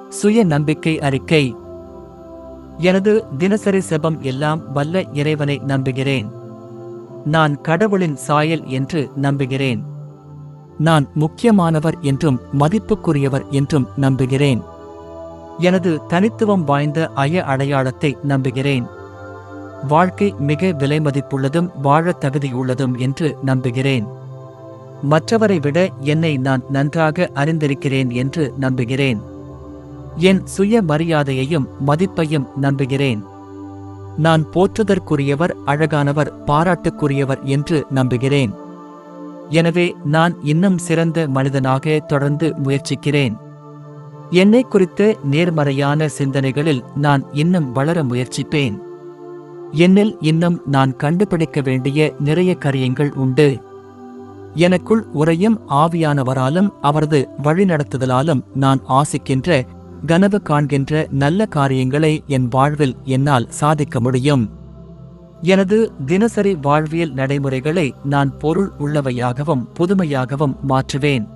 சுய நம்பிக்கை அறிக்கை. எனது தினசரி செபம் எல்லாம் வல்ல இறைவனை நம்புகிறேன். நான் கடவுளின் சாயல் என்று நம்புகிறேன். நான் முக்கியமானவர் என்றும் மதிப்புக்குரியவர் என்றும் நம்புகிறேன். எனது தனித்துவம் வாய்ந்த அடையாளத்தை நம்புகிறேன். வாழ்க்கை மிக விலைமதிப்புள்ளதும் வாழத் தகுதியுள்ளதும் என்று நம்புகிறேன். மற்றவரை விட என்னை நான் நன்றாக அறிந்திருக்கிறேன் என்று நம்புகிறேன். என் சுய மரியாதையையும் மதிப்பையும் நம்புகிறேன். நான் போற்றுதற்குரியவர், அழகானவர், பாராட்டுக்குரியவர் என்று நம்புகிறேன். எனவே நான் இன்னும் சிறந்த மனிதனாக தொடர்ந்து முயற்சிக்கிறேன். என்னை குறித்த நேர்மறையான சிந்தனைகளில் நான் இன்னும் வளர முயற்சிப்பேன். என்னில் இன்னும் நான் கண்டுபிடிக்க வேண்டிய நிறைய காரியங்கள் உண்டு. எனக்குள் உறையும் ஆவியானவராலும் அவரது வழிநடத்துதலாலும் நான் ஆசிக்கின்ற, கனவு காண்கின்ற நல்ல காரியங்களை என் வாழ்வில் என்னால் சாதிக்க முடியும். எனது தினசரி வாழ்வியல் நடைமுறைகளை நான் பொருள் உள்ளவையாகவும் புதுமையாகவும் மாற்றுவேன்.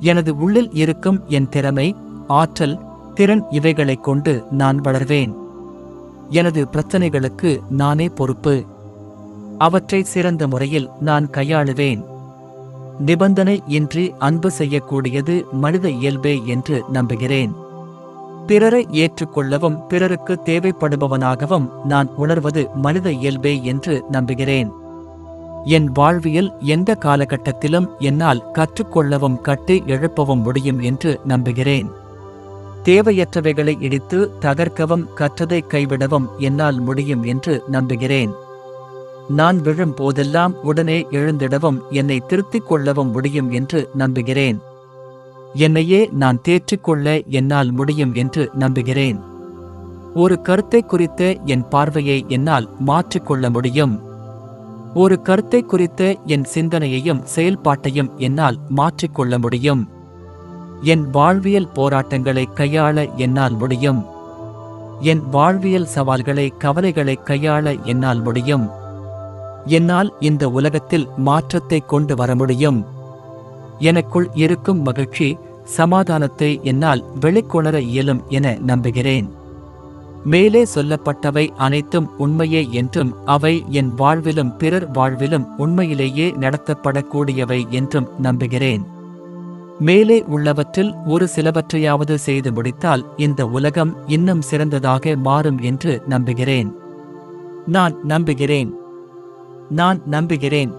எனது உள்ளில் இருக்கும் என் திறமை, ஆற்றல், திறன் இவைகளைக் கொண்டு நான் வளர்வேன். எனது பிரச்சனைகளுக்கு நானே பொறுப்பு. அவற்றை சிறந்த முறையில் நான் கையாளுவேன். நிபந்தனை இன்றி அன்பு செய்யக்கூடியது மனித இயல்பே என்று நம்புகிறேன். பிறரை ஏற்றுக்கொள்ளவும் பிறருக்கு தேவைப்படுபவனாகவும் நான் உணர்வது மனித இயல்பே என்று நம்புகிறேன். என் வாழ்வியல் எந்த காலகட்டத்திலும் என்னால் கற்றுக்கொள்ளவும் கட்டி எழுப்பவும் முடியும் என்று நம்புகிறேன். தேவையற்றவைகளை இடித்து தகர்க்கவும் கற்றதை கைவிடவும் என்னால் முடியும் என்று நம்புகிறேன். நான் விழும் போதெல்லாம் உடனே எழுந்திடவும் என்னை திருத்திக் கொள்ளவும் முடியும் என்று நம்புகிறேன். என்னையே நான் தேற்றிக்கொள்ள என்னால் முடியும் என்று நம்புகிறேன். ஒரு கருத்தை குறித்த என் பார்வையை என்னால் மாற்றிக்கொள்ள முடியும். ஒரு கருத்தை குறித்த என் சிந்தனையையும் செயல்பாட்டையும் என்னால் மாற்றிக்கொள்ள முடியும். என் வாழ்வியல் போராட்டங்களை கையாள என்னால் முடியும். என் வாழ்வியல் சவால்களை, கவலைகளை கையாள என்னால் முடியும். என்னால் இந்த உலகத்தில் மாற்றத்தை கொண்டு வர முடியும். எனக்குள் இருக்கும் மகிழ்ச்சி, சமாதானத்தை என்னால் வெளிக்கொணர இயலும் என நம்புகிறேன். மேலே சொல்லப்பட்டவை அனைத்தும் உண்மையே என்றும் அவை என் வாழ்விலும் பிறர் வாழ்விலும் உண்மையிலேயே நடத்தப்படக்கூடியவை என்றும் நம்புகிறேன். மேலே உள்ளவற்றில் ஒரு சிலவற்றையாவது செய்து முடித்தால் இந்த உலகம் இன்னும் சிறந்ததாக மாறும் என்று நம்புகிறேன். நான் நம்புகிறேன். நான் நம்புகிறேன்.